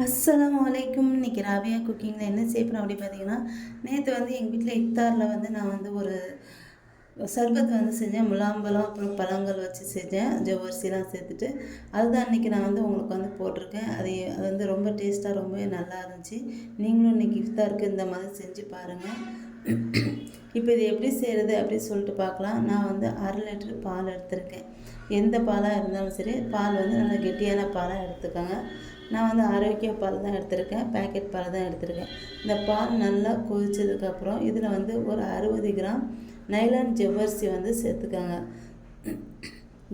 அஸ்ஸலாமு அலைக்கும். இன்றைக்கி ராபியா குக்கிங்கில் என்ன செய்ய போகிறோம் அப்படி பார்த்தீங்கன்னா, நேற்று வந்து எங்கள் வீட்டில் இஃப்தாரில் வந்து நான் வந்து ஒரு சர்பத் வந்து செஞ்சேன். முலாம்பழம் அப்புறம் பழங்கள் வச்சு செஞ்சேன், ஜவ்வரிசிலாம் சேர்த்துட்டு. அதுதான் இன்றைக்கி நான் வந்து உங்களுக்கு வந்து போட்டிருக்கேன். அது வந்து ரொம்ப டேஸ்ட்டாக ரொம்பவே நல்லா இருந்துச்சு. நீங்களும் இன்றைக்கி இஃப்தாருக்கு இந்த மாதிரி செஞ்சு பாருங்கள். இப்போ இது எப்படி செய்கிறது அப்படின்னு சொல்லிட்டு பார்க்கலாம். நான் வந்து 1/2 லிட்டர் பால் எடுத்திருக்கேன். எந்த பாலாக இருந்தாலும் சரி, பால் வந்து நல்லா கெட்டியான பாலாக எடுத்துக்கோங்க. நான் வந்து ஆரோக்கிய பால் தான் எடுத்திருக்கேன், பேக்கெட் பால் தான் எடுத்திருக்கேன். இந்த பால் நல்லா கொதிச்சதுக்கப்புறம் இதில் வந்து ஒரு 60 கிராம் நைலான் ஜவ்வரிசி வந்து சேர்த்துக்கோங்க.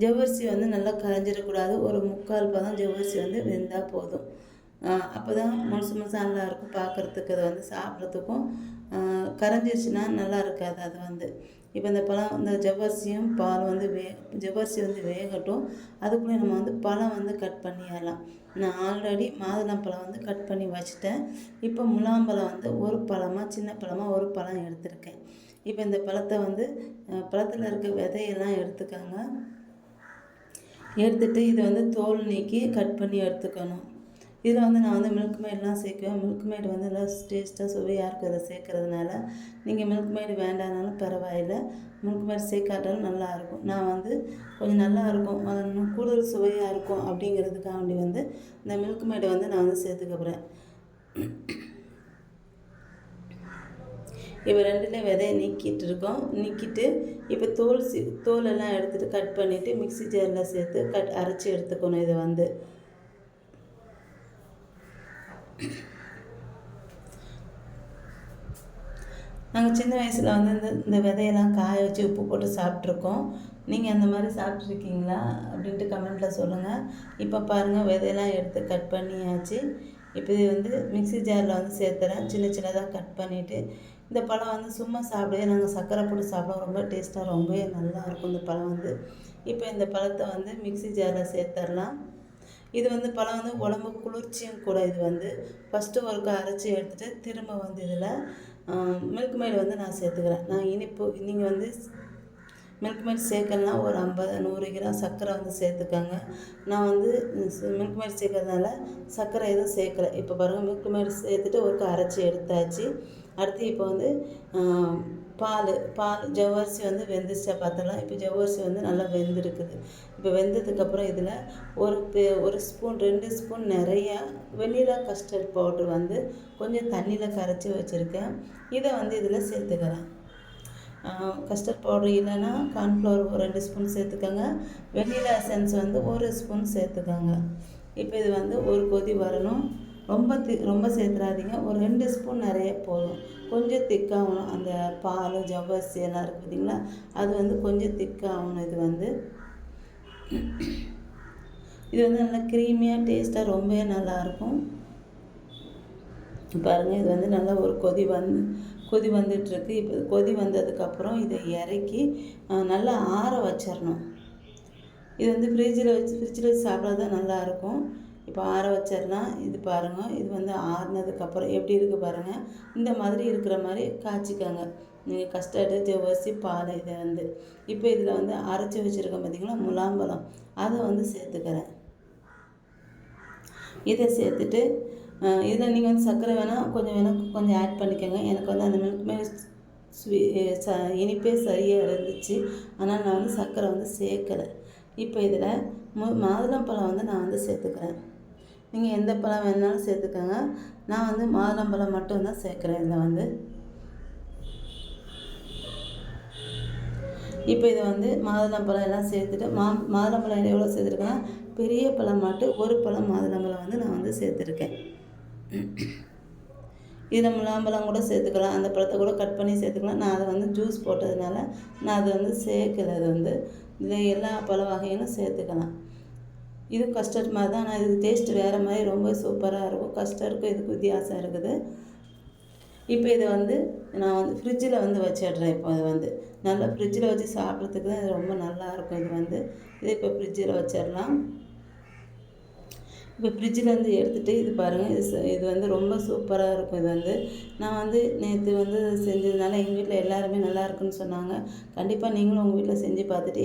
ஜவ்வரிசி வந்து நல்லா கரைஞ்சிடக்கூடாது. ஒரு 3/4 பதம் ஜவ்வரிசி வந்து வெந்தால் போதும். அப்போ தான் முழுசு முழுசாக நல்லாயிருக்கும் பார்க்குறதுக்கு. அதை வந்து சாப்பிட்றதுக்கும் கரைஞ்சிருச்சுன்னா நல்லா இருக்காது. அது வந்து இப்போ இந்த ஜவ்வரிசியும் பால் வந்து ஜவ்வரிசி வந்து வேகட்டும். அதுக்குள்ளே நம்ம வந்து பழம் வந்து கட் பண்ணிடலாம். நான் ஆல்ரெடி மாதுளம்பழம் வந்து கட் பண்ணி வச்சுட்டேன். இப்போ முலாம்பழம் வந்து ஒரு பழமாக சின்ன பழமாக ஒரு பழம் எடுத்திருக்கேன். இப்போ இந்த பழத்தை வந்து பழத்தில் இருக்க விதையெல்லாம் எடுத்துக்கோங்க. எடுத்துகிட்டு இது வந்து தோல் நீக்கி கட் பண்ணி எடுத்துக்கணும். இதில் வந்து நான் வந்து மில்க் மேட்லாம் சேர்க்குவேன். மில்க் மேட் வந்து நல்லா டேஸ்ட்டாக சுவையாக இருக்கும். அதை சேர்க்குறதுனால நீங்கள் மில்க் மேட் வேண்டானாலும் பரவாயில்லை, மில்க் மேட் சேர்க்காட்டாலும் நல்லாயிருக்கும். நான் வந்து கொஞ்சம் நல்லாயிருக்கும், இன்னும் கூடுதல் சுவையாக இருக்கும் அப்படிங்கிறதுக்காண்டி வந்து இந்த மில்க் மேட்டை வந்து நான் வந்து சேர்த்துக்க போகிறேன். இப்போ 2ல விதையை நீக்கிட்டு இப்போ தோலெல்லாம் எடுத்துகிட்டு கட் பண்ணிவிட்டு மிக்ஸி ஜாரில் சேர்த்து அரைச்சி எடுத்துக்கணும். இதை வந்து நாங்கள் சின்ன வயசில் வந்து இந்த விதையெல்லாம் காய வச்சு உப்பு போட்டு சாப்பிட்ருக்கோம். நீங்கள் அந்த மாதிரி சாப்பிட்ருக்கீங்களா அப்படின்ட்டு கமெண்ட்டில் சொல்லுங்கள். இப்போ பாருங்கள், விதையெல்லாம் எடுத்து கட் பண்ணியாச்சு. இப்போ இது வந்து மிக்ஸி ஜாரில் வந்து சேர்த்துறேன். சின்ன சின்னதாக கட் பண்ணிவிட்டு இந்த பழம் வந்து சும்மா சாப்பிடவே நாங்கள் சர்க்கரை போட்டு சாப்பிடுவோம். ரொம்ப டேஸ்ட்டாக ரொம்பவே நல்லாயிருக்கும் இந்த பழம் வந்து. இப்போ இந்த பழத்தை வந்து மிக்ஸி ஜாரில் சேர்த்துடலாம். இது வந்து பழம் வந்து உடம்பு குளிர்ச்சியும் கூட. இது வந்து ஃபஸ்ட்டு ஒருக்கா அரைச்சி எடுத்துகிட்டு திரும்ப வந்து இதில் மில்க் மேட் வந்து நான் சேர்த்துக்கிறேன். நான் இனிப்பு நீங்கள் வந்து மில்க் மேட் சேர்க்கலனா ஒரு 100 கிராம் சர்க்கரை வந்து சேர்த்துக்கோங்க. நான் வந்து மில்க் மேட் சேர்க்கறதுனால சர்க்கரை எதுவும் சேர்க்கலை. இப்போ பாருங்கள், மில்க் மேட் சேர்த்துட்டு ஒருக்கா அரைச்சி எடுத்தாச்சு. அடுத்து இப்போ வந்து பால் ஜவ்வரிசி வந்து வெந்துச்சா பார்த்தலாம். இப்போ ஜவ்வரிசி வந்து நல்லா வெந்திருக்குது. இப்போ வெந்ததுக்கப்புறம் இதில் ஒரு ஸ்பூன் 2 ஸ்பூன் நிறையா வெண்ணிலா கஸ்டர்ட் பவுட்ரு வந்து கொஞ்சம் தண்ணியில் கரைச்சி வச்சுருக்கேன். இதை வந்து இதில் சேர்த்துக்கிறேன். கஸ்டர்ட் பவுட்ரு இல்லைன்னா கார்ன்ஃப்ளவர் ஒரு 2 ஸ்பூன் சேர்த்துக்கோங்க. வெண்ணிலா எசன்ஸ் வந்து 1 ஸ்பூன் சேர்த்துக்கோங்க. இப்போ இது வந்து ஒரு கொதி வரணும். ரொம்ப சேர்த்துறாதீங்க. ஒரு 2 ஸ்பூன் நிறைய போதும். கொஞ்சம் திக்காகணும். அந்த பால் ஜவ்வரிசி எல்லாம் இருக்குது பார்த்திங்களா, அது வந்து கொஞ்சம் திக்காகணும். இது வந்து நல்லா க்ரீமியாக டேஸ்ட்டாக ரொம்பவே நல்லாயிருக்கும். பாருங்கள், இது வந்து நல்லா ஒரு கொதி வந்துட்டுருக்கு. இப்போ கொதி வந்ததுக்கப்புறம் இதை இறக்கி நல்லா ஆற வச்சிடணும். இது வந்து ஃப்ரிட்ஜில் வச்சு சாப்பிட்டா தான் நல்லாயிருக்கும். இப்போ ஆற வச்சிடலாம். இது பாருங்கள், இது வந்து ஆறுனதுக்கப்புறம் எப்படி இருக்குது பாருங்கள். இந்த மாதிரி இருக்கிற மாதிரி காய்ச்சிக்கோங்க. நீங்கள் கஸ்டர்டு ஜவ்வரிசி பால் இதை வந்து இப்போ இதில் வந்து அரைச்சி வச்சுருக்கோம் பார்த்திங்களா முலாம்பழம், அதை வந்து சேர்த்துக்கிறேன். இதை சேர்த்துட்டு இதில் நீங்கள் வந்து சர்க்கரை வேணால் கொஞ்சம் ஆட் பண்ணிக்கோங்க. எனக்கு வந்து அந்த மில்க் மேட் இனிப்பே சரியாக இருந்துச்சு. ஆனால் நான் வந்து சர்க்கரை வந்து சேர்க்கலை. இப்போ இதில் மாதுளம்பழம் வந்து நான் வந்து சேர்த்துக்கிறேன். நீங்கள் எந்த பழம் வேணாலும் சேர்த்துக்கோங்க. நான் வந்து மாதுளம்பழம் மட்டும்தான் சேர்க்குறேன் இதில் வந்து. இப்போ இதை வந்து மாதுளம்பழம் எல்லாம் சேர்த்துட்டு மாதுளம்பழம் எவ்வளோ சேர்த்துருக்கேன்னா, பெரிய பழம் மட்டும் ஒரு பழம் மாதுளம்பழம் வந்து நான் வந்து சேர்த்துருக்கேன். இதில் முலாம்பழம் கூட சேர்த்துக்கலாம். அந்த பழத்தை கூட கட் பண்ணி சேர்த்துக்கலாம். நான் அதை வந்து ஜூஸ் போட்டதுனால நான் அதை வந்து சேர்க்கலை. அது வந்து இதில் எல்லா பழ வகைகளும் சேர்த்துக்கலாம். இது கஸ்டர்ட் மாதிரி தான். ஆனால் இதுக்கு டேஸ்ட்டு வேறு மாதிரி ரொம்ப சூப்பராக இருக்கும். கஸ்டர்டுக்கும் இதுக்கு வித்தியாசம் இருக்குது. இப்போ இதை வந்து நான் வந்து ஃப்ரிட்ஜில் வந்து வச்சிடுறேன். இப்போ அது வந்து நல்லா ஃப்ரிட்ஜில் வச்சு சாப்பிட்றதுக்கு தான் இது ரொம்ப நல்லாயிருக்கும். இதை இப்போ ஃப்ரிட்ஜில் வச்சிடலாம். இப்போ ஃப்ரிட்ஜிலேருந்து எடுத்துகிட்டு இது பாருங்கள், இது வந்து ரொம்ப சூப்பராக இருக்கும். இது வந்து நான் வந்து நேற்று வந்து செஞ்சதுனால எங்கள் வீட்டில் எல்லாருமே நல்லா இருக்குன்னு சொன்னாங்க. கண்டிப்பாக நீங்களும் உங்கள் வீட்டில் செஞ்சு பார்த்துட்டு